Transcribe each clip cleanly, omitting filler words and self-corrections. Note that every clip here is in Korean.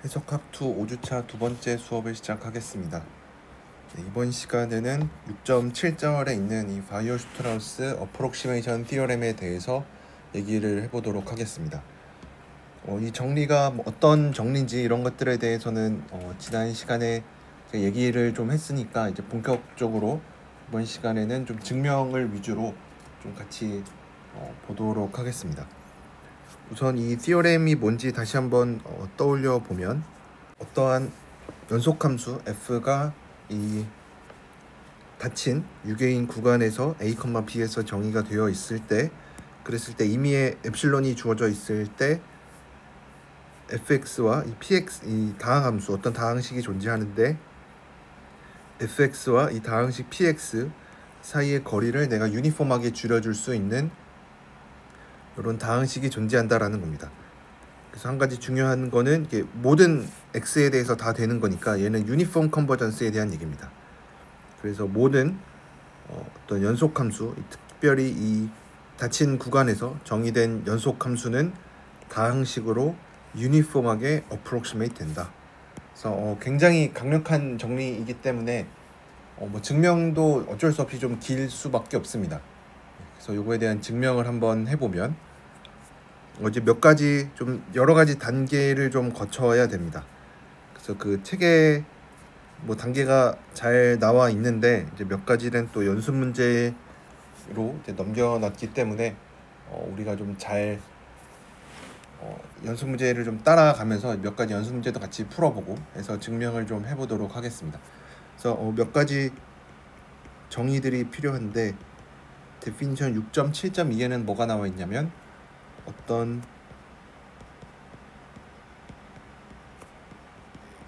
해석학투 5주차 두 번째 수업을 시작하겠습니다. 이번 시간에는 6.7절에 있는 이 바이어-슈트라우스 어프록시메이션 티어렘에 대해서 얘기를 해보도록 하겠습니다. 이 정리가 어떤 정리인지 이런 것들에 대해서는 지난 시간에 얘기를 좀 했으니까 이제 본격적으로 이번 시간에는 좀 증명을 위주로 좀 같이 보도록 하겠습니다. 우선 이 티어렘이 뭔지 다시 한번 떠올려 보면, 어떠한 연속함수 f가 이 닫힌 유괴인 구간에서 a, b에서 정의가 되어 있을 때, 그랬을 때 임의의 엡실론이 주어져 있을 때 fx와 이 px, 이 다항함수, 어떤 다항식이 존재하는데 fx와 이 다항식 px 사이의 거리를 내가 유니폼하게 줄여줄 수 있는 이런 다항식이 존재한다라는 겁니다. 그래서 한 가지 중요한 거는 이게 모든 x에 대해서 다 되는 거니까 얘는 유니폼 컨버전스에 대한 얘기입니다. 그래서 모든 어떤 연속함수, 특별히 이 닫힌 구간에서 정의된 연속함수는 다항식으로 유니폼하게 어프록시메이트 된다. 그래서 굉장히 강력한 정리이기 때문에 증명도 어쩔 수 없이 좀 길 수밖에 없습니다. 그래서 요거에 대한 증명을 한번 해보면, 이제 몇 가지 좀 여러 가지 단계를 좀 거쳐야 됩니다. 그래서 그 책에 단계가 잘 나와 있는데 이제 몇 가지는 또 연습 문제로 이제 넘겨놨기 때문에 우리가 좀 잘 연습 문제를 좀 따라가면서 몇 가지 연습 문제도 같이 풀어보고 해서 증명을 좀 해보도록 하겠습니다. 그래서 몇 가지 정의들이 필요한데, 데피니션 6.7.2에는 뭐가 나와 있냐면, 어떤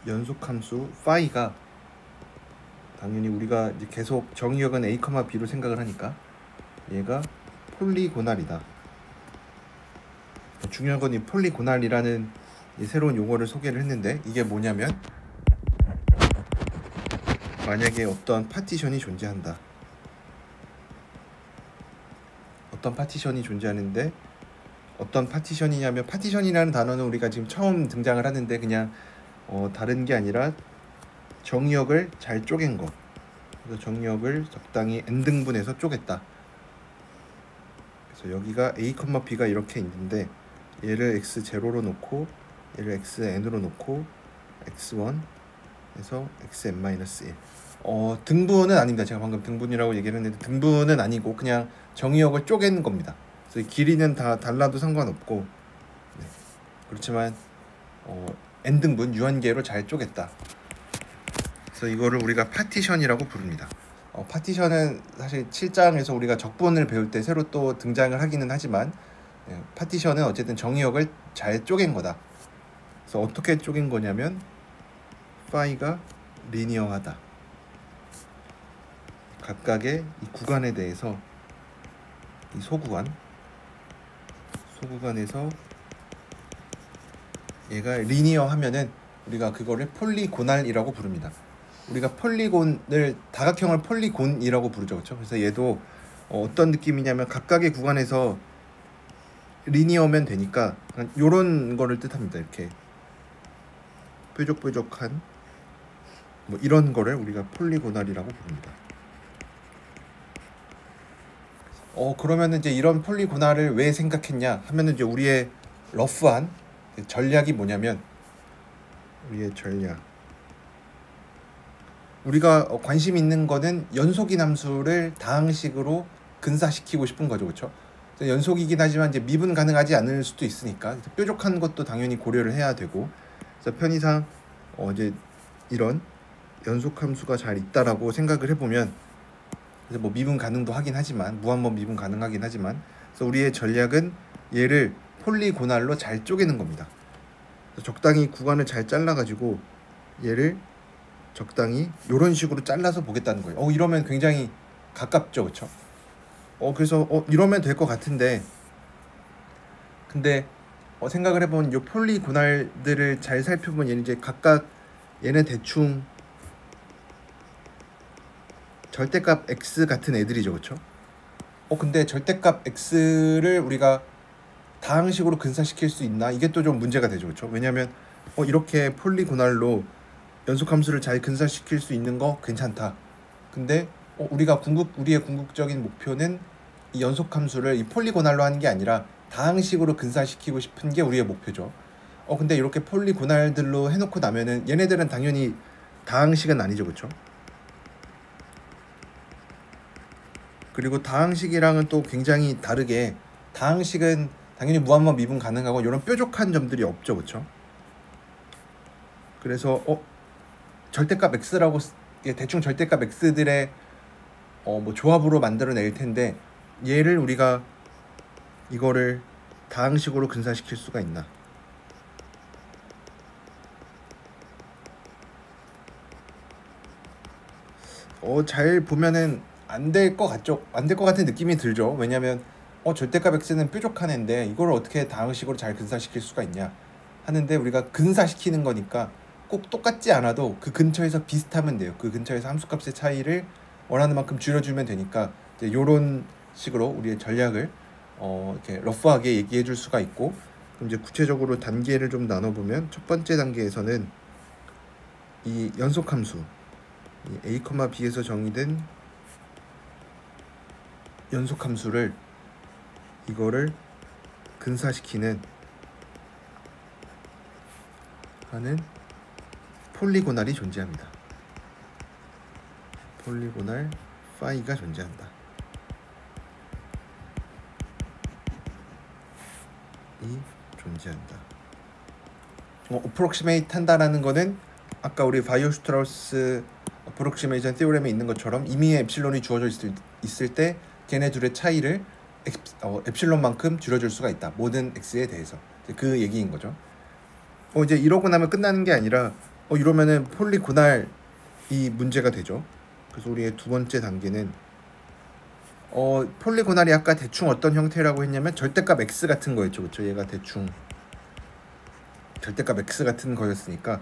연속함수 파이가, 당연히 우리가 이제 계속 정의역은 a, b로 생각을 하니까 얘가 폴리고날이다. 중요한 건 이 폴리고날이라는 이 새로운 용어를 소개를 했는데, 이게 뭐냐면 만약에 어떤 파티션이 존재한다. 어떤 파티션이 존재하는데, 어떤 파티션이냐면, 파티션이라는 단어는 우리가 지금 처음 등장을 하는데 그냥 다른 게 아니라 정의역을 잘 쪼갠 거. 그래서 정의역을 적당히 n등분해서 쪼갰다. 그래서 여기가 a, b가 이렇게 있는데 얘를 x0로 놓고 얘를 xn으로 놓고 x1 해서 xn-1. 등분은 아닙니다. 제가 방금 등분이라고 얘기를 했는데 등분은 아니고 그냥 정의역을 쪼갠 겁니다. 그래서 길이는 다 달라도 상관없고, 네. 그렇지만 n등분 유한계로 잘 쪼갰다. 그래서 이거를 우리가 파티션이라고 부릅니다. 파티션은 사실 7장에서 우리가 적분을 배울 때 새로 또 등장을 하기는 하지만, 파티션은 어쨌든 정의역을 잘 쪼갠 거다. 그래서 어떻게 쪼갠 거냐면 파이가 리니어하다. 각각의 이 구간에 대해서 이 소구간에서 얘가 리니어 하면은 우리가 그거를 폴리고날이라고 부릅니다. 우리가 폴리곤을, 다각형을 폴리곤이라고 부르죠, 그렇죠? 그래서 얘도 어떤 느낌이냐면 각각의 구간에서 리니어면 되니까 요런 거를 뜻합니다. 이렇게 뾰족뾰족한 이런 거를 우리가 폴리고날이라고 부릅니다. 그러면 이제 이런 폴리고날을 왜 생각했냐 하면은 이제 우리의 러프한 전략이 뭐냐면, 우리의 전략, 우리가 관심 있는 거는 연속인 함수를 다항식으로 근사시키고 싶은 거죠, 그렇죠? 연속이긴 하지만 이제 미분 가능하지 않을 수도 있으니까 뾰족한 것도 당연히 고려를 해야 되고, 그래서 편의상 이제 이런 연속 함수가 잘 있다라고 생각을 해보면, 그래서 미분 가능도 하긴 하지만, 무한번 미분 가능하긴 하지만, 그래서 우리의 전략은 얘를 폴리고날로 잘 쪼개는 겁니다. 적당히 구간을 잘 잘라가지고 얘를 적당히 이런 식으로 잘라서 보겠다는 거예요. 이러면 굉장히 가깝죠, 그렇죠? 그래서 이러면 될 것 같은데, 근데 생각을 해보면 이 폴리고날들을 잘 살펴보면 얘는 이제 각각 얘는 대충 절대값 x 같은 애들이죠, 그렇죠? 근데 절대값 x를 우리가 다항식으로 근사시킬 수 있나? 이게 또 좀 문제가 되죠, 그렇죠? 왜냐하면 이렇게 폴리고날로 연속함수를 잘 근사시킬 수 있는 거 괜찮다. 근데 우리의 궁극적인 목표는 이 연속함수를 이 폴리고날로 하는 게 아니라 다항식으로 근사시키고 싶은 게 우리의 목표죠. 근데 이렇게 폴리고날들로 해놓고 나면은 얘네들은 당연히 다항식은 아니죠, 그렇죠? 그리고 다항식이랑은 또 굉장히 다르게 다항식은 당연히 무한번 미분 가능하고 이런 뾰족한 점들이 없죠, 그렇죠? 그래서 절대값 x라고 대충 절대값 x들의 뭐 조합으로 만들어낼 텐데 얘를 우리가 이거를 다항식으로 근사시킬 수가 있나? 잘 보면은 안 될 것 같죠? 안 될 것 같은 느낌이 들죠. 왜냐면 절대값 x는 뾰족한 애인데 이걸 어떻게 다항식으로 잘 근사시킬 수가 있냐 하는데 우리가 근사시키는 거니까 꼭 똑같지 않아도 그 근처에서 비슷하면 돼요. 그 근처에서 함수값의 차이를 원하는 만큼 줄여주면 되니까 이제 이런 식으로 우리의 전략을 이렇게 러프하게 얘기해 줄 수가 있고, 그럼 이제 구체적으로 단계를 좀 나눠보면 첫 번째 단계에서는 이 연속함수 이 a, b에서 정의된 연속함수를 이거를 근사시키는 하는 폴리고날이 존재합니다. 폴리고날 파이가 존재한다. 이 존재한다. 어프록시메이트 한다라는 거는 아까 우리 바이오-슈트라우스 어프록시메이션 티오렘에 있는 것처럼 이미 엡실론이 주어져 있을 때 걔네 둘의 차이를 엡실론만큼 줄여줄 수가 있다. 모든 x에 대해서. 그 얘기인 거죠. 이제 이러고 나면 끝나는 게 아니라 이러면은 폴리고날 이 문제가 되죠. 그래서 우리의 두 번째 단계는 폴리고날이 아까 대충 어떤 형태라고 했냐면 절대값 x 같은 거였죠, 그렇죠? 얘가 대충 절대값 x 같은 거였으니까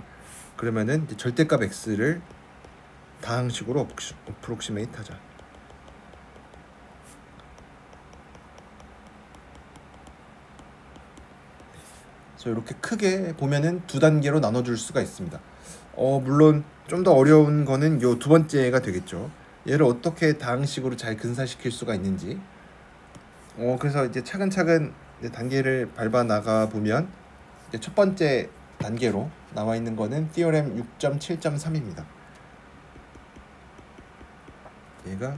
그러면은 이제 절대값 x를 다항식으로 어프록시메이트 하자. 그래서 이렇게 크게 보면은 두 단계로 나눠줄 수가 있습니다. 물론 좀 더 어려운 거는 요 두 번째가 되겠죠. 얘를 어떻게 다항식으로 잘 근사시킬 수가 있는지. 그래서 이제 차근차근 이제 단계를 밟아 나가 보면 이제 첫 번째 단계로 나와 있는 거는 티오렘 6.7.3입니다. 얘가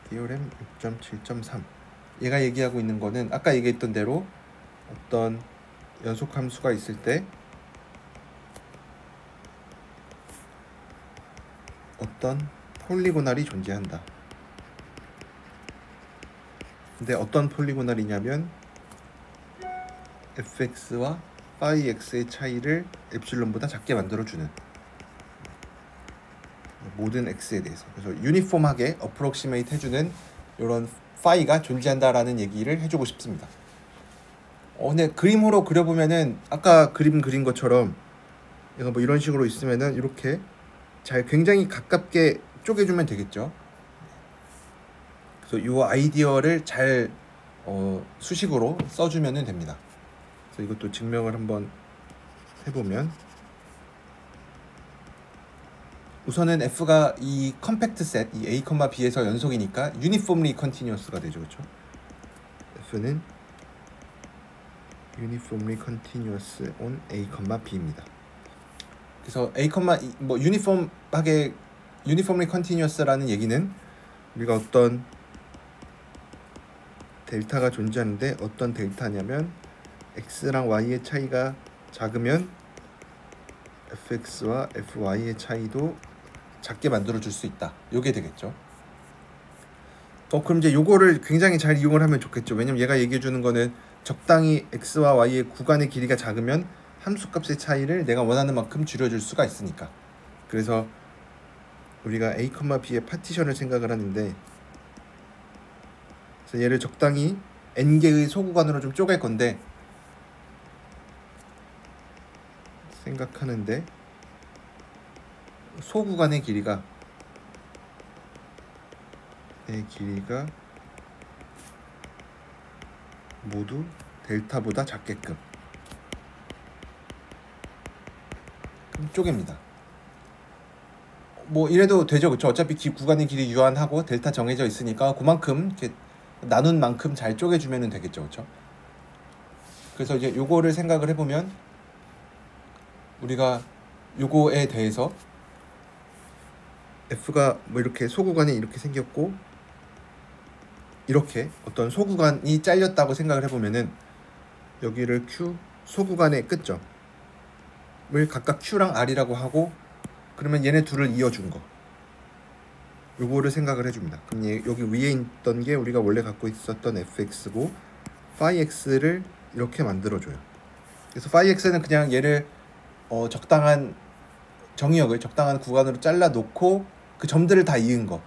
티오렘 6.7.3. 얘가 얘기하고 있는 거는 아까 얘기했던 대로 어떤 연속함수가 있을 때 어떤 폴리고날이 존재한다. 근데 어떤 폴리고날이냐면 fx와 phi x의 차이를 엡실론보다 작게 만들어주는 모든 x에 대해서. 그래서 유니폼하게 어프록시메이트 해주는 이런 phi가 존재한다라는 얘기를 해주고 싶습니다. 근데 그림으로 그려보면은 아까 그림 그린 것처럼 얘가 뭐 이런 식으로 있으면은 이렇게 잘 굉장히 가깝게 쪼개주면 되겠죠. 그래서 이 아이디어를 잘 수식으로 써주면 됩니다. 그래서 이것도 증명을 한번 해보면 우선은 f가 이 컴팩트 셋, 이 a, b에서 연속이니까 유니폼리 컨티뉴어스가 되죠, 그렇죠? f는 uniformly continuous on a, b입니다. 그래서 a, 뭐 유니폼하게 uniformly continuous라는 얘기는 우리가 어떤 델타가 존재하는데 어떤 델타냐면 x랑 y의 차이가 작으면 fx와 fy의 차이도 작게 만들어 줄 수 있다. 요게 되겠죠. 그럼 이제 요거를 굉장히 잘 이용을 하면 좋겠죠. 왜냐면 얘가 얘기해 주는 거는 적당히 x와 y의 구간의 길이가 작으면 함수값의 차이를 내가 원하는 만큼 줄여줄 수가 있으니까. 그래서 우리가 a, b의 파티션을 생각을 하는데 그래서 얘를 적당히 n개의 소구간으로 좀 쪼갤 건데 생각하는데 소구간의 길이가 모두 델타보다 작게끔 쪼갭니다. 뭐 이래도 되죠, 그쵸? 어차피 구간의 길이 유한하고 델타 정해져 있으니까 그만큼 이렇게 나눈 만큼 잘 쪼개주면 되겠죠, 그쵸? 그래서 이제 요거를 생각을 해보면 우리가 요거에 대해서 F가 뭐 이렇게 소구간이 이렇게 생겼고 이렇게 어떤 소구간이 잘렸다고 생각을 해보면은 여기를 Q 소구간의 끝점을 각각 Q랑 R이라고 하고 그러면 얘네 둘을 이어준 거 요거를 생각을 해줍니다. 그럼 여기 위에 있던 게 우리가 원래 갖고 있었던 fx고 phi x를 이렇게 만들어줘요. 그래서 phi x는 그냥 얘를 적당한 정의역을 적당한 구간으로 잘라 놓고 그 점들을 다 이은 거.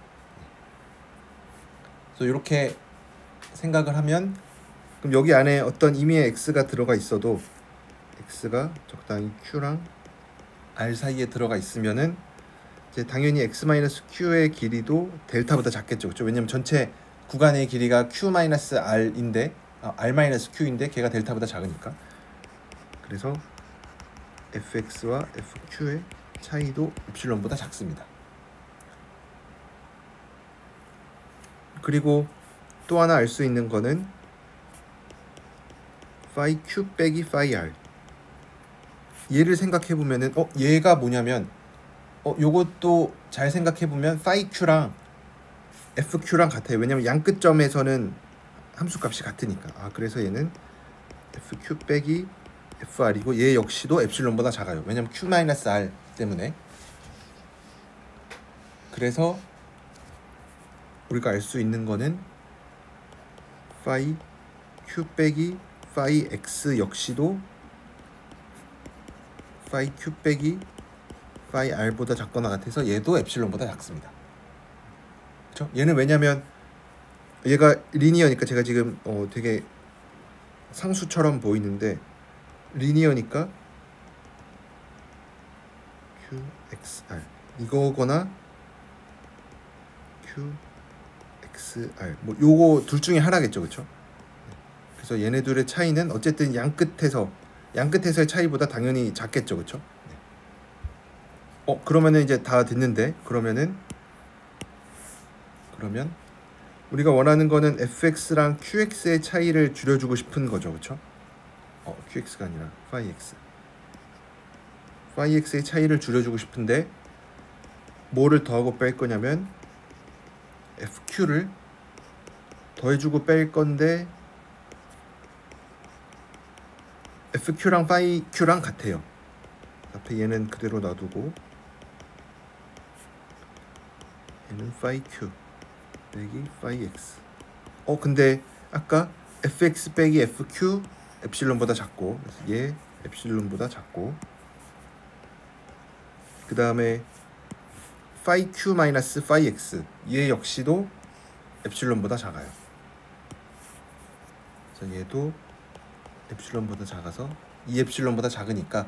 그래서 이렇게 생각을 하면 그럼 여기 안에 어떤 의미의 x가 들어가 있어도 x가 적당히 q랑 r 사이에 들어가 있으면은 이제 당연히 x-q의 길이도 델타보다 작겠죠, 그렇죠? 왜냐면 전체 구간의 길이가 q-r인데 r-q인데 걔가 델타보다 작으니까. 그래서 fx와 fq의 차이도 엡실론보다 작습니다. 그리고 또 하나 알 수 있는 거는 phi q 빼기 phi r. 얘를 생각해 보면은 얘가 뭐냐면 요것도 잘 생각해 보면 phi q랑 fq랑 같아요. 왜냐면 양 끝점에서는 함수값이 같으니까. 그래서 얘는 fq 빼기 fr이고 얘 역시도 엡실론보다 작아요. 왜냐면 q-r 때문에. 그래서 우리가 알 수 있는 거는 phi q 빼기 phi x 역시도 phi q 빼기 phi r보다 작거나 같아서 얘도 엡실론보다 작습니다. 그렇죠? 얘는 왜냐면 얘가 리니어니까 제가 지금 되게 상수처럼 보이는데 리니어니까 qxr 이거거나 qxr 뭐 요거 둘 중에 하나겠죠, 그렇죠? 그래서 얘네 둘의 차이는 어쨌든 양 끝에서의 차이보다 당연히 작겠죠, 그렇죠? 그러면은 이제 다 됐는데 그러면 우리가 원하는 거는 fx랑 qx의 차이를 줄여주고 싶은 거죠, 그렇죠? qx가 아니라 phi x. phi x의 차이를 줄여주고 싶은데 뭐를 더하고 뺄 거냐면 fq를 더해주고 뺄 건데 fq랑 phi q랑 같아요. 앞에 얘는 그대로 놔두고 얘는 phi q 빼기 phi x. 근데 아까 fx 빼기 fq 엡실론보다 작고 그래서 얘 엡실론보다 작고 그 다음에 phi q 마이너스 phi x 얘 역시도 엡실론보다 작아요. 그래서 얘도 엡실론보다 작아서 이 엡실론보다 작으니까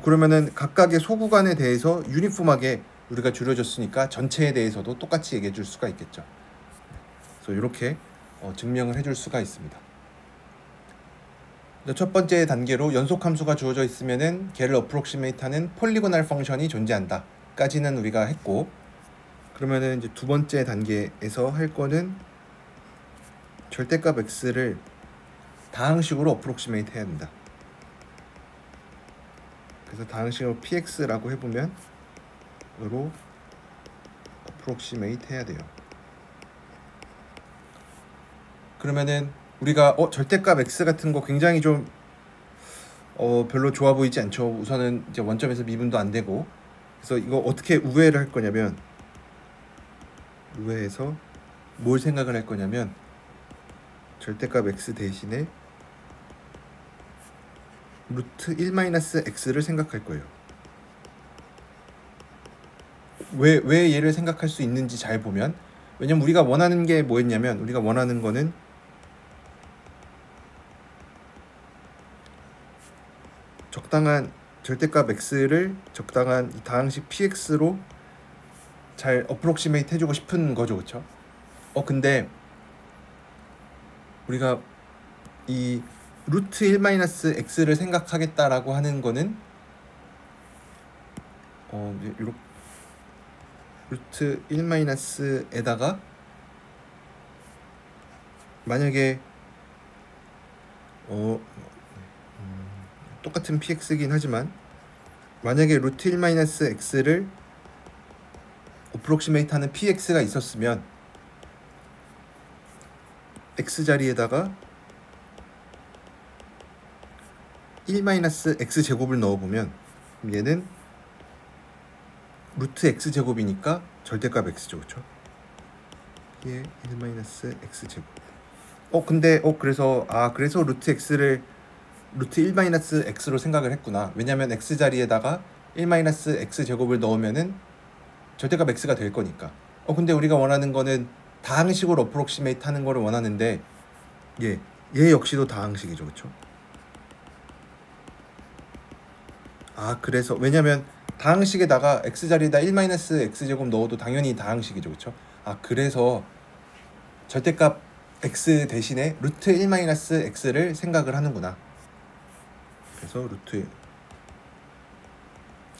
그러면은 각각의 소구간에 대해서 유니폼하게 우리가 줄여줬으니까 전체에 대해서도 똑같이 얘기해 줄 수가 있겠죠. 그래서 이렇게 증명을 해줄 수가 있습니다. 첫 번째 단계로 연속 함수가 주어져 있으면은 걔를 어프록시메이트하는 폴리고널 펑션이 존재한다 까지는 우리가 했고, 그러면은 이제 두 번째 단계에서 할 거는 절대값 x를 다항식으로 어프록시메이트 해야 된다. 그래서 다항식으로 px라고 해보면 으로 어프록시메이트 해야 돼요. 그러면은 우리가 절대값 x 같은 거 굉장히 좀 별로 좋아 보이지 않죠. 우선은 이제 원점에서 미분도 안 되고. 그래서 이거 어떻게 우회를 할 거냐면 우회해서 뭘 생각을 할 거냐면 절대값 x 대신에 루트 1-x를 생각할 거예요. 왜 얘를 생각할 수 있는지 잘 보면, 왜냐면 우리가 원하는 게 뭐였냐면 우리가 원하는 거는 적당한 절대값 x를 적당한 다항식 px로 잘 어프록시메이트 해주고 싶은 거죠, 그렇죠? 근데 우리가 이 루트 1-x를 생각하겠다라고 하는 거는 이제 요렇게 루트 1-에다가 만약에 똑같은 px이긴 하지만 만약에 루트 1-x를 어프록시메이트 하는 px가 있었으면 x 자리에다가 1-x 제곱을 넣어보면 얘는 루트 x 제곱이니까 절대값 x죠, 그렇죠? 얘 1-x 제곱. 근데 그래서 루트 x를 루트 1-x로 생각을 했구나. 왜냐면 x 자리에다가 1-x 제곱을 넣으면은 절대값 x가 될 거니까. 근데 우리가 원하는 거는 다항식으로 어프록시메이트 하는 거를 원하는데 얘 역시도 다항식이죠, 그렇죠? 그래서 왜냐면 다항식에다가 x 자리에다 1-x 제곱 넣어도 당연히 다항식이죠, 그렇죠? 그래서 절대값 x 대신에 루트 1-x를 생각을 하는구나.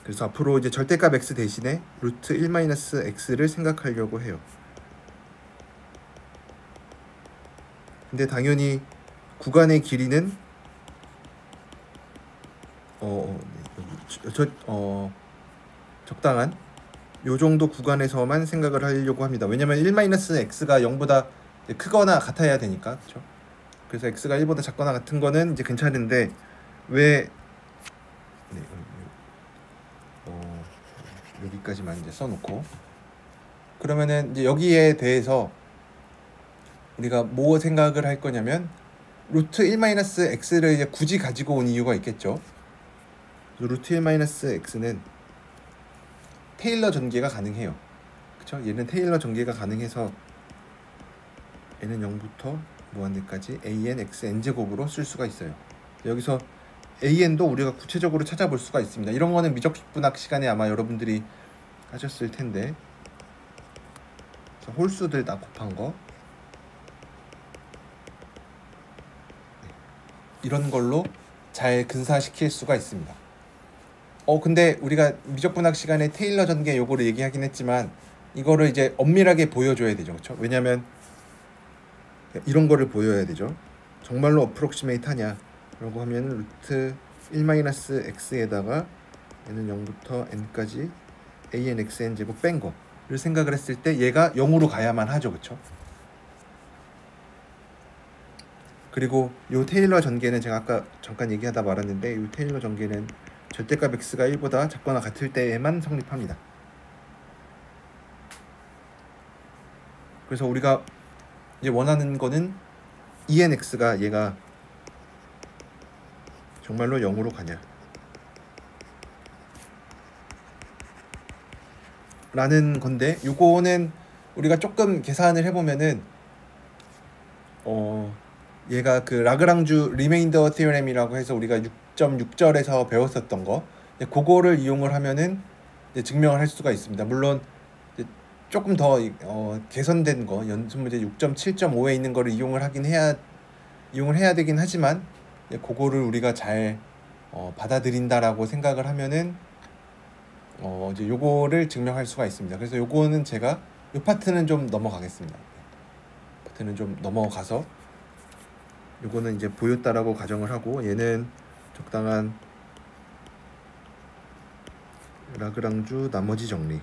그래서 앞으로 이제 절대값 x 대신에 루트 1-x를 생각하려고 해요. 근데 당연히 구간의 길이는 적당한 요 정도 구간에서만 생각을 하려고 합니다. 왜냐면 1-x가 0보다 크거나 같아야 되니까, 그렇죠? 그래서 x가 1보다 작거나 같은 거는 이제 괜찮은데 왜 여기까지만 이제 써놓고 그러면은 이제 여기에 대해서 우리가 뭐 생각을 할 거냐면 루트 1-x를 이제 굳이 가지고 온 이유가 있겠죠. 루트 1-x는 테일러 전개가 가능해요. 그쵸? 얘는 테일러 전개가 가능해서 얘는 0부터 무한대까지 an x n제곱으로 쓸 수가 있어요. 여기서 an도 우리가 구체적으로 찾아볼 수가 있습니다. 이런 거는 미적분학 시간에 아마 여러분들이 하셨을 텐데 홀수들 다 곱한 거 이런 걸로 잘 근사시킬 수가 있습니다. 근데 우리가 미적분학 시간에 테일러 전개 요거를 얘기하긴 했지만 이거를 이제 엄밀하게 보여줘야 되죠, 그렇죠? 왜냐면 이런 거를 보여야 되죠. 정말로 어프록시메이트 하냐 라고 하면 루트 1-x에다가 얘는 0부터 n까지 an xn 제곱 뺀 거를 생각을 했을 때 얘가 0으로 가야만 하죠, 그렇죠? 그리고 요 테일러 전개는 제가 아까 잠깐 얘기하다 말았는데 요 테일러 전개는 절대값 x가 1보다 작거나 같을 때에만 성립합니다. 그래서 우리가 이제 원하는 거는 enx가 얘가 정말로 0으로 가냐 라는 건데 요거는 우리가 조금 계산을 해보면은 얘가 그 라그랑주 리메인더 티어렘이라고 해서 우리가 6.6절에서 배웠었던 거 그거를 이용을 하면은 증명을 할 수가 있습니다. 물론 조금 더 개선된 거 연습 문제 6.7.5에 있는 거를 이용을 해야 되긴 하지만 그거를 우리가 잘 받아들인다라고 생각을 하면은 이제 요거를 증명할 수가 있습니다. 그래서 요거는 제가 요 파트는 좀 넘어가겠습니다. 파트는 좀 넘어가서 요거는 이제 보였다라고 가정을 하고 얘는 적당한 라그랑주 나머지 정리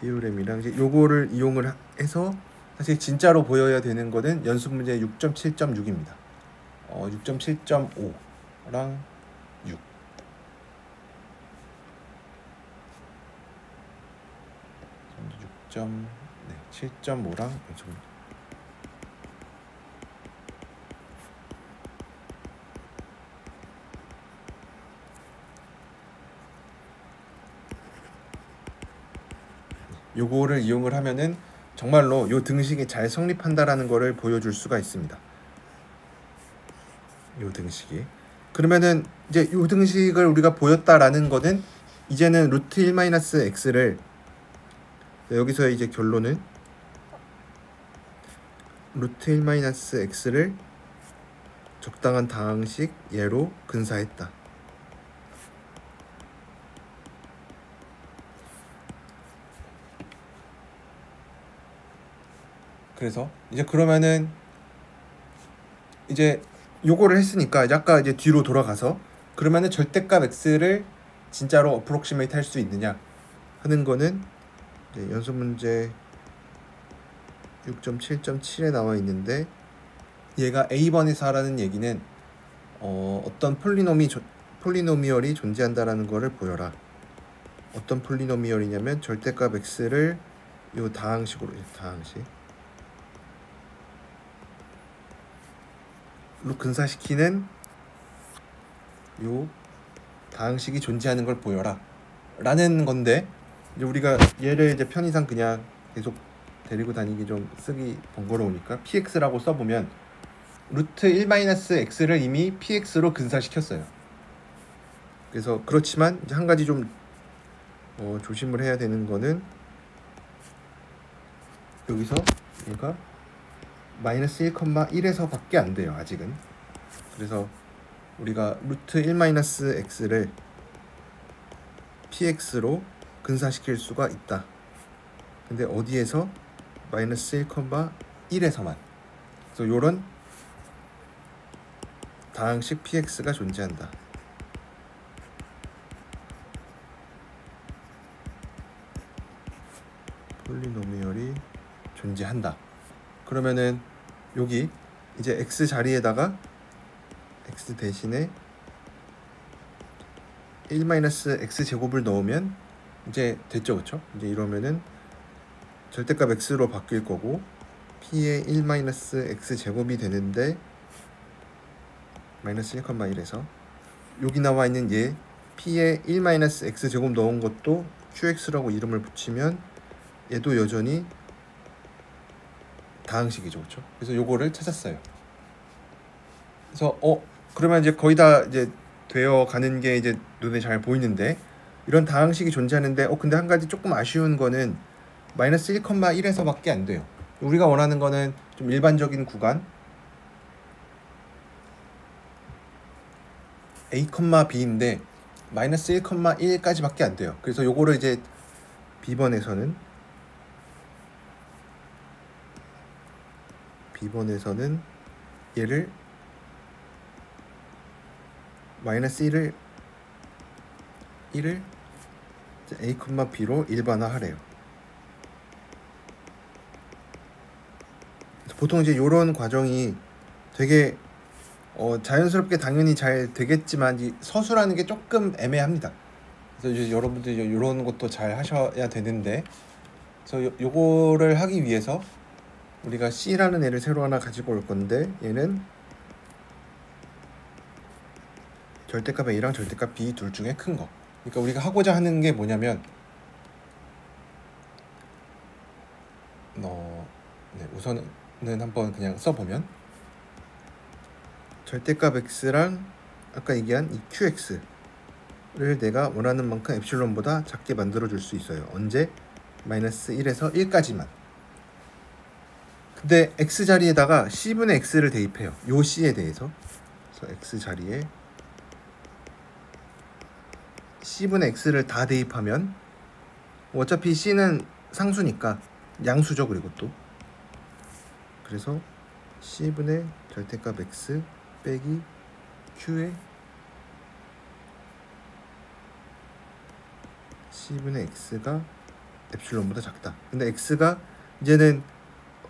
히오렘이랑 이제 요거를 이용을 해서 사실 진짜로 보여야 되는 거는 연습 문제 6.7.6입니다. 6.7.5랑 6. 7.5랑 요거를 이용을 하면은 정말로 요 등식이 잘 성립한다라는 거를 보여줄 수가 있습니다. 요 등식이. 그러면은 이제 요 등식을 우리가 보였다라는 거는 이제는 루트 1-x를 여기서 이제 결론은 루트 1-x를 적당한 다항식 얘로 근사했다 그래서 이제 그러면은 이제 요거를 했으니까 이제 아까 이제 뒤로 돌아가서 그러면은 절대값 x를 진짜로 어프록시메이트 할 수 있느냐 하는 거는 이제 연속 문제 6.7.7에 나와 있는데, 얘가 A번에서 하라는 얘기는 어떤 폴리노미얼이 존재한다라는 거를 보여라. 어떤 폴리노미얼이냐면 절대값 x를 요 다항식으로 근사시키는 요 다항식이 존재하는 걸 보여라 라는 건데, 이제 우리가 얘를 이제 편의상 그냥 계속 데리고 다니기 좀 쓰기 번거로우니까 px라고 써보면 루트 1-x를 이미 px로 근사시켰어요. 그래서 그렇지만 이제 한 가지 좀 조심을 해야 되는 거는, 여기서 얘가 마이너스 1,1에서 밖에 안 돼요 아직은. 그래서 우리가 루트 1-x를 px로 근사시킬 수가 있다. 근데 어디에서? 마이너스 1,1에서만. 그래서 요런 다항식 px가 존재한다. 폴리노미얼이 존재한다. 그러면은 여기 이제 x 자리에다가 x 대신에 1-x 제곱을 넣으면 이제 됐죠, 그쵸? 이제 이러면은 절대값 x로 바뀔 거고 p의 1-x 제곱이 되는데, 마이너스 1,1에서 여기 나와 있는 얘 p의 1-x 제곱 넣은 것도 qx라고 이름을 붙이면 얘도 여전히 다항식이죠, 그렇죠? 그래서 요거를 찾았어요. 그래서 그러면 이제 거의 다 이제 되어 가는 게 이제 눈에 잘 보이는데, 이런 다항식이 존재하는데 근데 한 가지 조금 아쉬운 거는 마이너스 1,1에서 밖에 안 돼요. 우리가 원하는 거는 좀 일반적인 구간 a, b인데 마이너스 1,1까지 밖에 안 돼요. 그래서 요거를 이제 B번에서는 얘를 마이너스 1을 a, b로 일반화하래요. 보통 이제 이런 과정이 되게 자연스럽게 당연히 잘 되겠지만 이 서술하는 게 조금 애매합니다. 그래서 이제 여러분들이 이런 것도 잘 하셔야 되는데, 그래서 요거를 하기 위해서 우리가 C라는 애를 새로 하나 가지고 올 건데, 얘는 절대값 A랑 절대값 B 둘 중에 큰 거. 그러니까 우리가 하고자 하는 게 뭐냐면 우선은 한번 그냥 써보면 절대값 X랑 아까 얘기한 이 QX를 내가 원하는 만큼 엡실론보다 작게 만들어 줄 수 있어요. 언제? 마이너스 1에서 1까지만. 근데 X 자리에다가 C분의 X를 대입해요. 요 C에 대해서. 그래서 X 자리에 C분의 X를 다 대입하면 어차피 C는 상수니까 양수죠. 그리고 또 그래서 C분의 절대값 X 빼기 Q의 C분의 X가 엡실론보다 작다. 근데 X가 이제는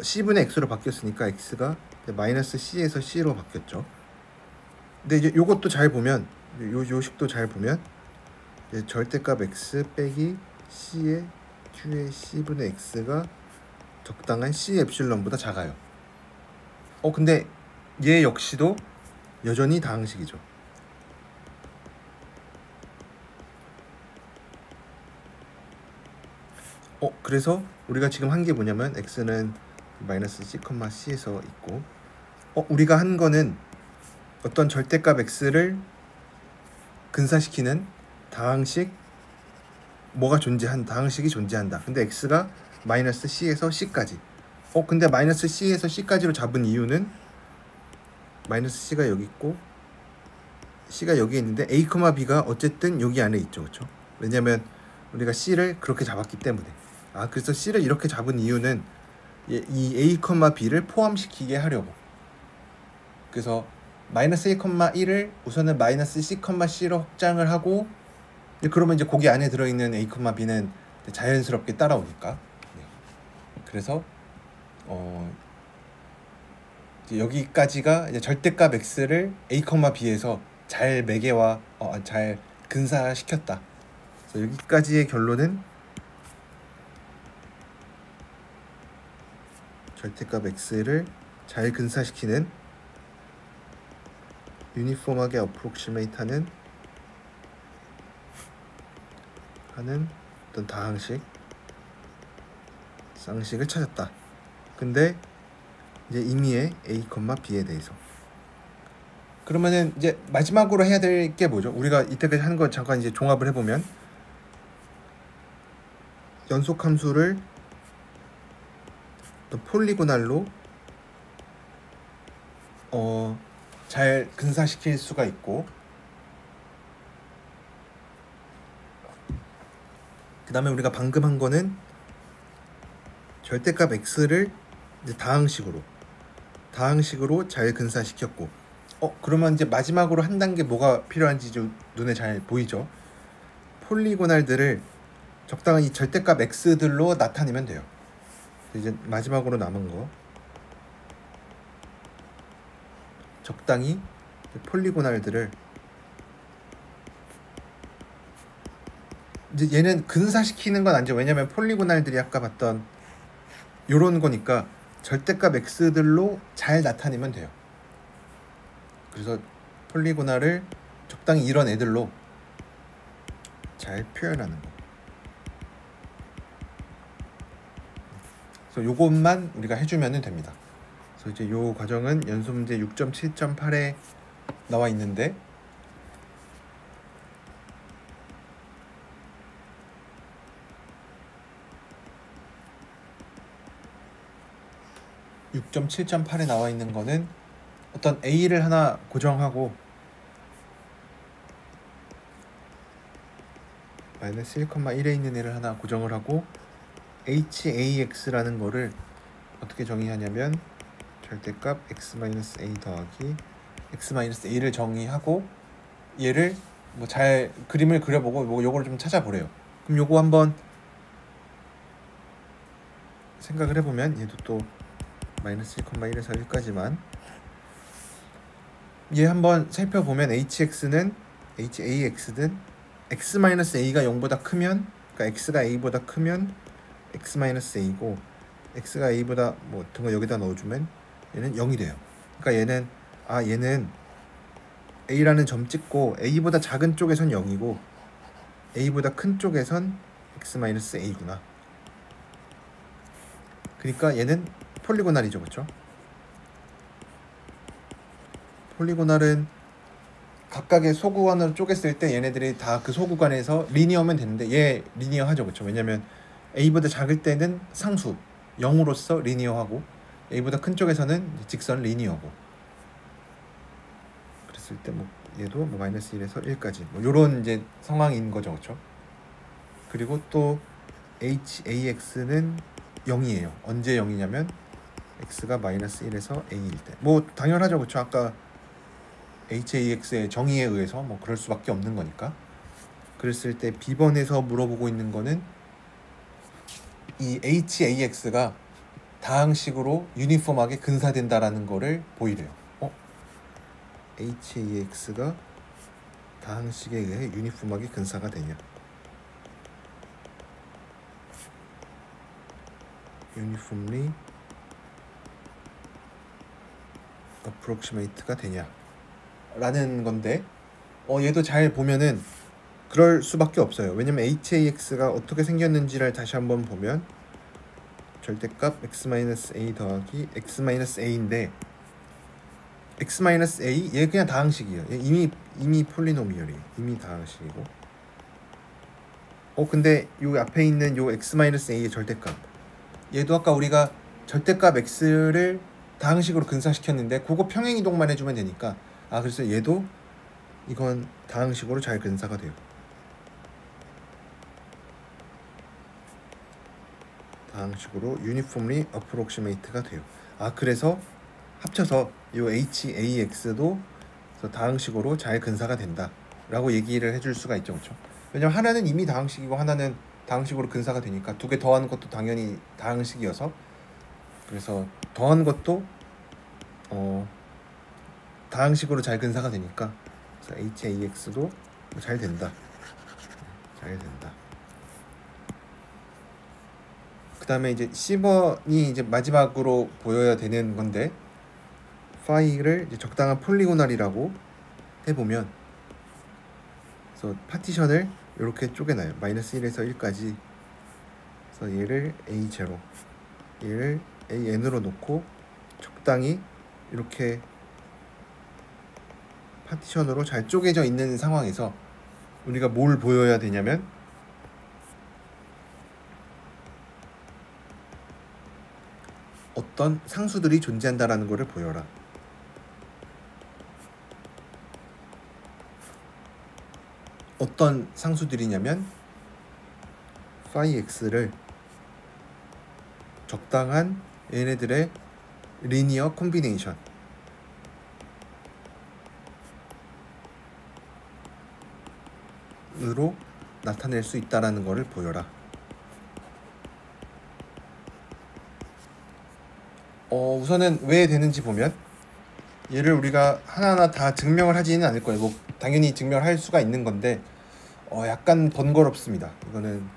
C분의 X로 바뀌었으니까 X가 마이너스 C에서 C로 바뀌었죠. 근데 이제 요것도 잘 보면, 요식도 잘 보면 절대값 X 빼기 C의 Q의 C분의 X가 적당한 C 엡실론보다 작아요. 근데 얘 역시도 여전히 다항식이죠. 그래서 우리가 지금 한 게 뭐냐면 X는 마이너스 C, C에서 있고, 우리가 한 거는 어떤 절대값 X를 근사시키는 다항식 다항식이 존재한다. 근데 X가 마이너스 C에서 C까지. 근데 마이너스 C에서 C까지로 잡은 이유는 마이너스 C가 여기 있고 C가 여기 있는데 A, B가 어쨌든 여기 안에 있죠. 그렇죠? 왜냐면 우리가 C를 그렇게 잡았기 때문에. 그래서 C를 이렇게 잡은 이유는 이 a, b를 포함시키게 하려고. 그래서 마이너스 1,1을 우선은 마이너스 c, c로 확장을 하고, 그러면 이제 거기 안에 들어있는 a, b는 자연스럽게 따라오니까. 그래서 이제 여기까지가 이제 절대값 x를 a, b에서 잘 매개와 잘 근사시켰다. 그래서 여기까지의 결론은 절대값 x를 잘 근사시키는 유니폼하게 어프록시메이트하는 어떤 다항식 쌍식을 찾았다. 근데 이제 임의의 a, b에 대해서. 그러면은 이제 마지막으로 해야 될 게 뭐죠? 우리가 이때까지 하는 거 잠깐 이제 종합을 해보면, 연속 함수를 폴리고날로 잘 근사시킬 수가 있고, 그 다음에 우리가 방금 한 거는 절대값 x를 이제 다항식으로 잘 근사시켰고, 그러면 이제 마지막으로 한 단계 뭐가 필요한지 좀 눈에 잘 보이죠? 폴리고날들을 적당한 이 절대값 x들로 나타내면 돼요. 이제 마지막으로 남은 거, 적당히 폴리고날들을 이제 얘는 근사시키는 건 아니죠. 왜냐면 폴리고날들이 아까 봤던 요런 거니까 절대값 x들로 잘 나타내면 돼요. 그래서 폴리고날을 적당히 이런 애들로 잘 표현하는 거. 그래서 요것만 우리가 해주면 됩니다. 그래서 이제 요 과정은 연소문제 6.7.8에 나와 있는데, 6.7.8에 나와 있는 거는 어떤 a를 하나 고정하고 마이너스 1,1에 있는 애를 하나 고정을 하고 hax라는 거를 어떻게 정의하냐면 절대값 x-a 더하기 x-a를 정의하고, 얘를 뭐 잘 그림을 그려보고 뭐 요거를 좀 찾아보래요. 그럼 요거 한번 생각을 해보면, 얘도 또 마이너스 1,1에서 1까지만 얘 한번 살펴보면 hax든 x-a가 0보다 크면, 그러니까 x가 a보다 크면 x-a고, x가 a보다 뭐 같은 거 여기다 넣어주면 얘는 0이 돼요. 그러니까 얘는 a라는 점 찍고 a보다 작은 쪽에선 0이고 a보다 큰 쪽에선 x-a구나. 그러니까 얘는 폴리고날이죠, 그렇죠? 폴리고날은 각각의 소구간으로 쪼갰을 때 얘네들이 다 그 소구간에서 리니어면 되는데, 얘 리니어하죠, 그렇죠? 왜냐면 a보다 작을 때는 상수 0으로서 리니어하고, a보다 큰 쪽에서는 직선 리니어고, 그랬을 때 뭐 얘도 뭐 마이너스 1에서 1까지 뭐 요런 이제 상황인 거죠, 그렇죠? 그리고 또 hax는 0이에요. 언제 0이냐면 x가 마이너스 1에서 a일 때. 뭐 당연하죠, 그렇죠? 아까 hax의 정의에 의해서 뭐 그럴 수밖에 없는 거니까. 그랬을 때 B번에서 물어보고 있는 거는 이 hax가 다항식으로 유니폼하게 근사된다라는 거를 보이래요. hax가 다항식에 의해 유니폼하게 근사가 되냐? uniformly approximate가 되냐? 라는 건데, 얘도 잘 보면은 그럴 수밖에 없어요. 왜냐면 hax가 어떻게 생겼는지를 다시 한번 보면 절대값 x-a 더하기 x-a인데, x-a 얘 그냥 다항식이에요. 얘 이미 폴리노미얼이에요. 이미 다항식이고. 근데 요 앞에 있는 요 x-a의 절대값, 얘도 아까 우리가 절대값 x를 다항식으로 근사시켰는데 그거 평행이동만 해주면 되니까, 그래서 얘도 이건 다항식으로 잘 근사가 돼요. 다항식으로 uniformly approximate가 돼요. 그래서 합쳐서 이 HAX도 다항식으로 잘 근사가 된다 라고 얘기를 해줄 수가 있죠. 그렇죠? 왜냐면 하나는 이미 다항식이고 하나는 다항식으로 근사가 되니까 두 개 더하는 것도 당연히 다항식이어서, 그래서 더한 것도 다항식으로 잘 근사가 되니까 그래서 HAX도 잘 된다. 잘 된다. 그 다음에 이제 C번이 이제 마지막으로 보여야 되는 건데, 파이를 이제 적당한 폴리고널이라고 해보면, 그래서 파티션을 이렇게 쪼개놔요. 마이너스 1에서 1까지. 그래서 얘를 A0, 얘를 AN으로 놓고 적당히 이렇게 파티션으로 잘 쪼개져 있는 상황에서 우리가 뭘 보여야 되냐면, 어떤 상수들이 존재한다라는 것을 보여라. 어떤 상수들이냐면 파이 x를 적당한 얘네들의 리니어 콤비네이션으로 나타낼 수 있다라는 것을 보여라. 우선은 왜 되는지 보면, 얘를 우리가 하나하나 다 증명을 하지는 않을 거예요. 뭐 당연히 증명을 할 수가 있는 건데 약간 번거롭습니다. 이거는.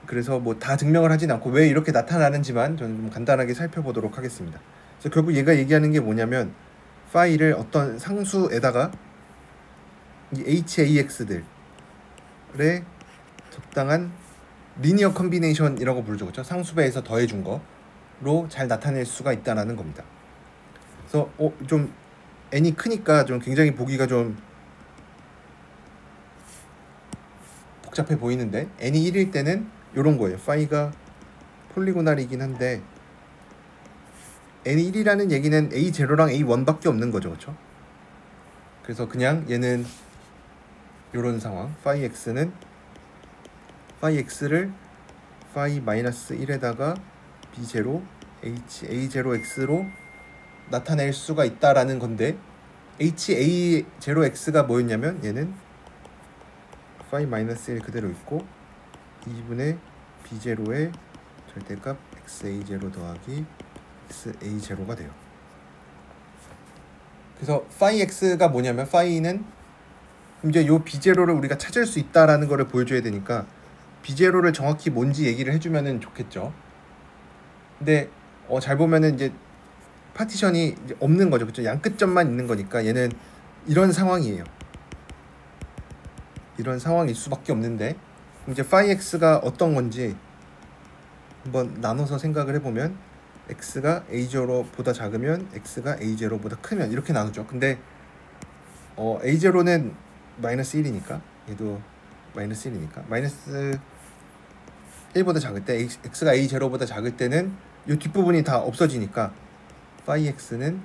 그래서 뭐 다 증명을 하진 않고 왜 이렇게 나타나는지만 저는 좀 간단하게 살펴보도록 하겠습니다. 그래서 결국 얘가 얘기하는 게 뭐냐면, 파이를 어떤 상수에다가 이 HAX들의 적당한 리니어 컴비네이션이라고 부르죠. 그렇죠? 상수배에서 더해준 거로 잘 나타낼 수가 있다라는 겁니다. 그래서 좀 n이 크니까 좀 굉장히 보기가 좀 복잡해 보이는데, n이 1일 때는 이런 거예요. 파이가 폴리고널이긴 한데, n이 1이라는 얘기는 A0랑 A1밖에 없는 거죠. 그렇죠? 그래서 그냥 얘는 이런 상황, 파이 x를 파이 마이너스 1에다가 B0 HA0x로 나타낼 수가 있다라는 건데, HA0x가 뭐였냐면 얘는 파이 마이너스 1 그대로 있고 2분의 B0의 절대값 XA0 더하기 XA0가 돼요. 그래서 파이 x가 뭐냐면, 파이는 이제 요 B0를 우리가 찾을 수 있다라는 거를 보여줘야 되니까 B0를 정확히 뭔지 얘기를 해주면은 좋겠죠. 근데 잘 보면은 이제 파티션이 이제 없는 거죠. 그렇죠? 양끝점만 있는 거니까 얘는 이런 상황이에요. 이런 상황일 수밖에 없는데, 이제 파이 x가 어떤 건지 한번 나눠서 생각을 해보면, x가 a0보다 작으면 x가 a0보다 크면 이렇게 나누죠. 근데 a0는 마이너스 1이니까 얘도 마이너스 1이니까 마이너스 1보다 작을 때, x가 a0보다 작을 때는 이 뒷부분이 다 없어지니까 파이 x는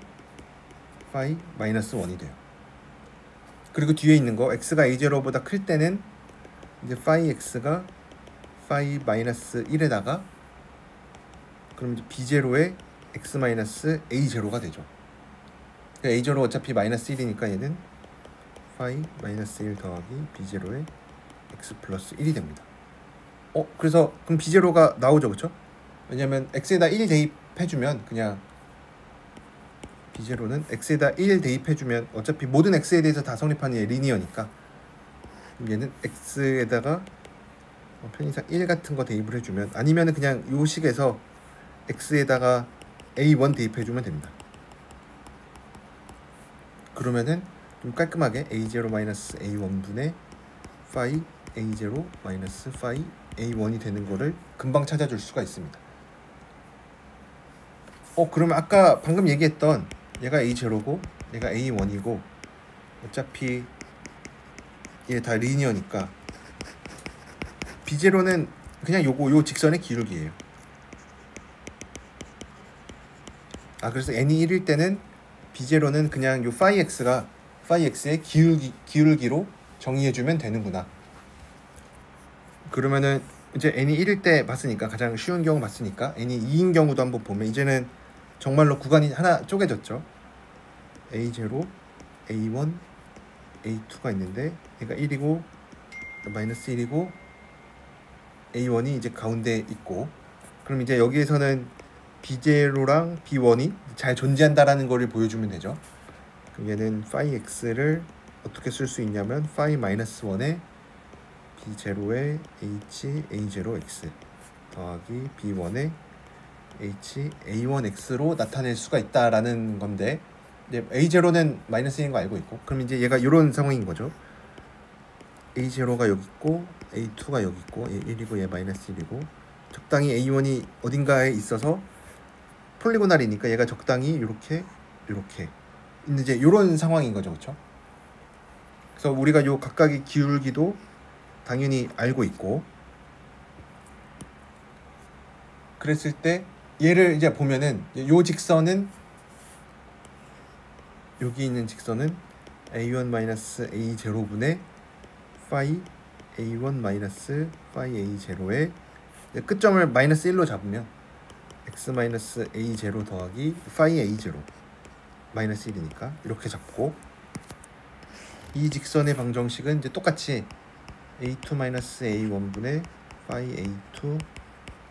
파이 마이너스 1이 돼요. 그리고 뒤에 있는 거 x가 a0보다 클 때는 이제 파이 x가 파이 마이너스 1에다가 그럼 이제 b0의 x 마이너스 a0가 되죠. a0 어차피 마이너스 1이니까 얘는 파이 마이너스 1 더하기 b0의 x 플러스 1이 됩니다. 그래서 그럼 b0가 나오죠. 그렇죠? 왜냐면 x에다 1 대입해주면, 그냥 b0는 x에다 1 대입해주면 어차피 모든 x에 대해서 다 성립하는 게 리니어니까, 얘는 x에다가 편의상 1 같은 거 대입을 해주면, 아니면 그냥 요 식에서 x에다가 a1 대입해주면 됩니다. 그러면은 좀 깔끔하게 a0-a1분의 파이 a0-파이 a1이 되는 거를 금방 찾아줄 수가 있습니다. 그러면 아까 방금 얘기했던 얘가 a0고 얘가 a1이고 어차피 얘 다 리니어니까 b0는 그냥 요 직선의 기울기예요. 그래서 n이 1일 때는 b0는 그냥 요 파이 x의 기울기로 정의해주면 되는구나. 그러면은 이제 n이 1일 때 봤으니까 가장 쉬운 경우 봤으니까 n이 2인 경우도 한번 보면 이제는 정말로 구간이 하나 쪼개졌죠. A0, A1, A2가 있는데 얘가 1이고 마이너스 1이고 A1이 이제 가운데 있고 그럼 이제 여기에서는 B0랑 B1이 잘 존재한다라는 거를 보여주면 되죠. 그럼 얘는 phi x를 어떻게 쓸 수 있냐면 phi 마이너스 1에 B0에 H A0X 더하기 B1에 H A1X로 나타낼 수가 있다라는 건데 이제 A0는 마이너스 1인 거 알고 있고 그럼 이제 얘가 이런 상황인 거죠. A0가 여기 있고 A2가 여기 있고 얘 1이고 얘 마이너스 1이고 적당히 A1이 어딘가에 있어서 폴리고날이니까 얘가 적당히 이렇게 이제 이런 상황인 거죠. 그렇죠? 그래서 우리가 요 각각의 기울기도 당연히 알고 있고 그랬을 때 얘를 이제 보면은 요 직선은 여기 있는 직선은 A1-A0분의 phi A1-phi A0의 끝점을 마이너스 1로 잡으면 x-A0 더하기 phi A0 마이너스 1이니까 이렇게 잡고 이 직선의 방정식은 이제 똑같이 A2-A1분의 phi A2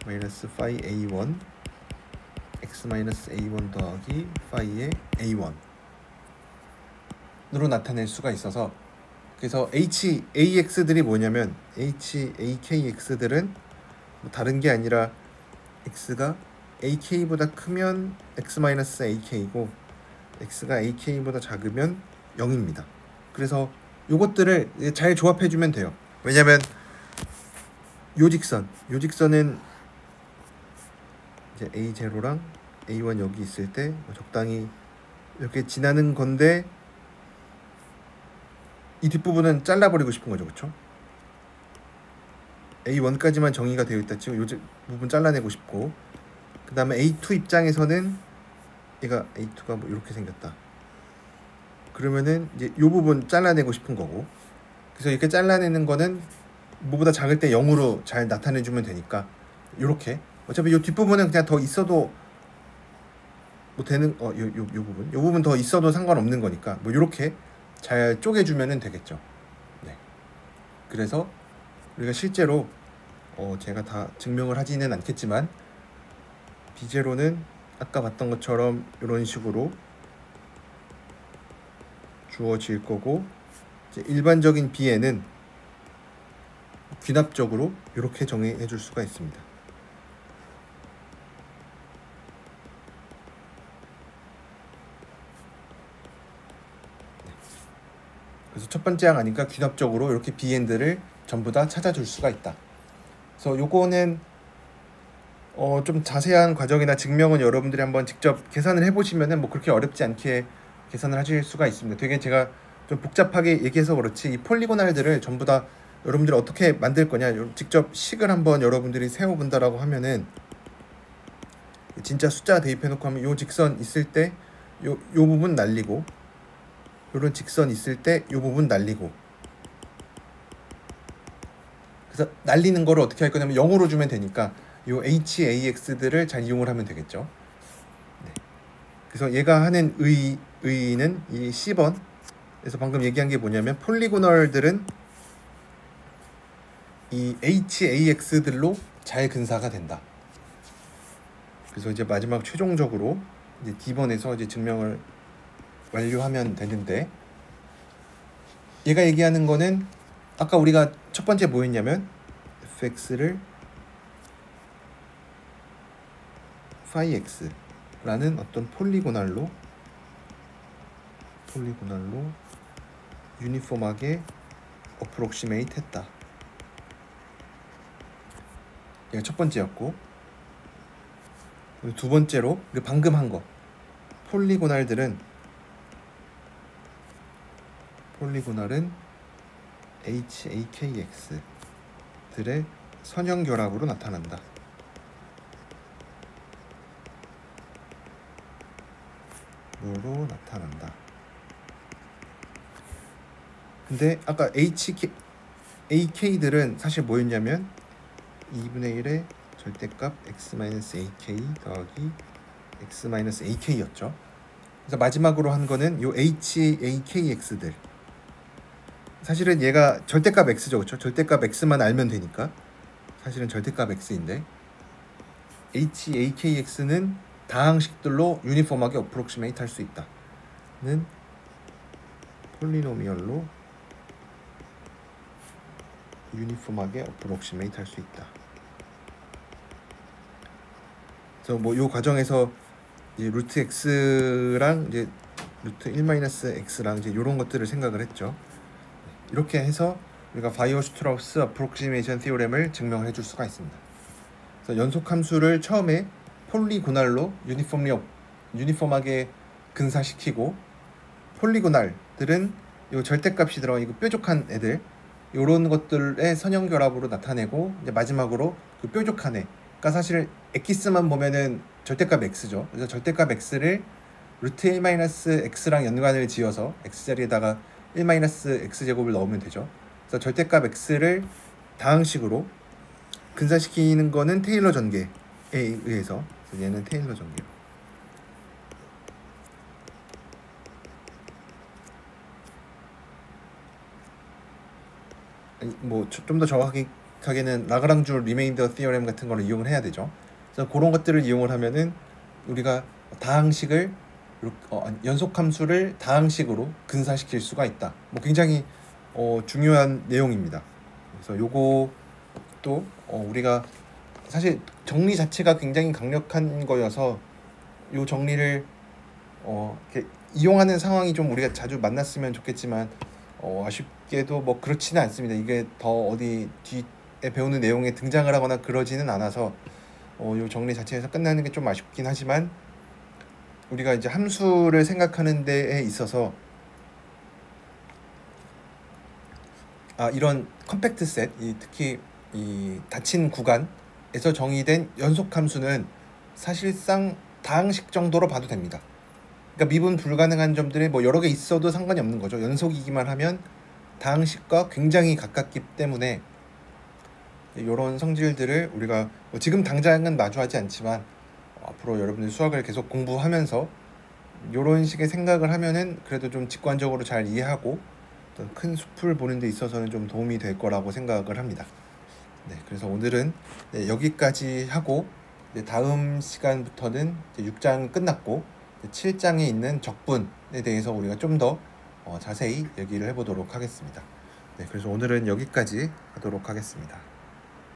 마이너스 phi A1 x-A1 더하기 phi의 A1 으로 나타낼 수가 있어서 그래서 HAX들이 뭐냐면 HAKX들은 뭐 다른 게 아니라 X가 AK보다 크면 X-AK이고 X가 AK보다 작으면 0입니다. 그래서 요것들을 잘 조합해주면 돼요. 왜냐면 요 직선은 이제 A0랑 A1 여기 있을 때 적당히 이렇게 지나는 건데 이 뒷부분은 잘라버리고 싶은 거죠. 그쵸? A1까지만 정의가 되어 있다 치고 요 부분 잘라내고 싶고 그 다음에 A2 입장에서는 얘가 A2가 뭐 이렇게 생겼다. 그러면은 이제 요 부분 잘라내고 싶은 거고 그래서 이렇게 잘라내는 거는 뭐보다 작을 때 0으로 잘 나타내주면 되니까 요렇게 어차피 요 뒷부분은 그냥 더 있어도 뭐 되는 요 부분 더 있어도 상관없는 거니까 뭐 요렇게 잘 쪼개주면 되겠죠. 네. 그래서 우리가 실제로 제가 다 증명을 하지는 않겠지만 B0는 아까 봤던 것처럼 이런 식으로 주어질 거고 이제 일반적인 B에는 귀납적으로 이렇게 정의해 줄 수가 있습니다. 그래서 첫 번째 항 아니까 귀납적으로 이렇게 B엔드를 전부 다 찾아줄 수가 있다. 그래서 요거는 좀 자세한 과정이나 증명은 여러분들이 한번 직접 계산을 해보시면은 뭐 그렇게 어렵지 않게 계산을 하실 수가 있습니다. 되게 제가 좀 복잡하게 얘기해서 그렇지 이 폴리고날들을 전부 다 여러분들이 어떻게 만들 거냐 직접 식을 한번 여러분들이 세워본다라고 하면은 진짜 숫자 대입해놓고 하면 요 직선 있을 때 요 부분 날리고 요런 직선 있을 때 요 부분 날리고 그래서 날리는 거를 어떻게 할 거냐면 0으로 주면 되니까 요 HAX들을 잘 이용을 하면 되겠죠. 네. 그래서 얘가 하는 의의는 이 C번 그래서 방금 얘기한 게 뭐냐면 폴리고널들은 이 HAX들로 잘 근사가 된다. 그래서 이제 마지막 최종적으로 이제 D번에서 이제 증명을 완료하면 되는데 얘가 얘기하는 거는 아까 우리가 첫 번째 뭐였냐면 fx를 phi x라는 어떤 폴리고날로 유니폼하게 어프록시메이트 했다. 얘가 첫 번째였고 두 번째로 우리 방금 한 거 폴리고날은 HAKX들의 선형결합으로 나타난다. 로 나타난다. 근데 아까 AK들은 사실 뭐였냐면 2분의 1의 절대값 x-ak 더하기 x-ak였죠. 그래서 마지막으로 한 거는 요 h, akx들. 사실은 얘가 절대값 x죠, 그렇죠? 절대값 x만 알면 되니까 사실은 절대값 x인데 h, akx는 다항식들로 유니폼하게 어프록시메이트 할 수 있다는 폴리노미얼로 유니폼하게 어프록시메이트 할 수 있다. 그래서 뭐 요 과정에서 이제 루트 x랑 이제 루트 1-x랑 이제 요런 것들을 생각을 했죠. 이렇게 해서 우리가 바이오-슈트라우스 어프록시메이션 티오렘을 증명을 해줄 수가 있습니다. 그래서 연속 함수를 처음에 폴리고날로 유니폼하게 근사시키고, 폴리고날들은 요 절대값이 들어간 이거 뾰족한 애들, 요런 것들의 선형결합으로 나타내고, 이제 마지막으로 그 뾰족한 애, 그러니까 사실 엑기스만 보면은 절대값 x죠. 그래서 절대값 x를 루트 1-x랑 연관을 지어서 x자리에다가 1-x제곱을 넣으면 되죠. 그래서 절대값 x를 다항식으로 근사시키는 거는 테일러 전개에 의해서, 그래서 얘는 테일러 전개로. 뭐 좀 더 정확하게는 라그랑주 리메인더 티어렘 같은 거를 이용을 해야 되죠. 그래서 그런 것들을 이용을 하면은 우리가 다항식을 연속 함수를 다항식으로 근사시킬 수가 있다. 뭐 굉장히 중요한 내용입니다. 그래서 요것도 우리가 사실 정리 자체가 굉장히 강력한 거여서 요 정리를 이렇게 이용하는 상황이 좀 우리가 자주 만났으면 좋겠지만 아쉽게도 뭐 그렇지는 않습니다. 이게 더 어디 뒤에 배우는 내용에 등장을 하거나 그러지는 않아서 요 정리 자체에서 끝나는 게 좀 아쉽긴 하지만, 우리가 이제 함수를 생각하는 데에 있어서 이런 컴팩트 셋, 특히 이 닫힌 구간에서 정의된 연속 함수는 사실상 다항식 정도로 봐도 됩니다. 그러니까 미분 불가능한 점들이 뭐 여러 개 있어도 상관이 없는 거죠. 연속이기만 하면 다항식과 굉장히 가깝기 때문에 이런 성질들을 우리가 뭐 지금 당장은 마주하지 않지만 앞으로 여러분들 수학을 계속 공부하면서 이런 식의 생각을 하면은 그래도 좀 직관적으로 잘 이해하고 어떤 큰 숲을 보는 데 있어서는 좀 도움이 될 거라고 생각을 합니다. 네, 그래서 오늘은 여기까지 하고, 다음 시간부터는 6장 끝났고 7장에 있는 적분에 대해서 우리가 좀 더 자세히 얘기를 해보도록 하겠습니다. 네, 그래서 오늘은 여기까지 하도록 하겠습니다.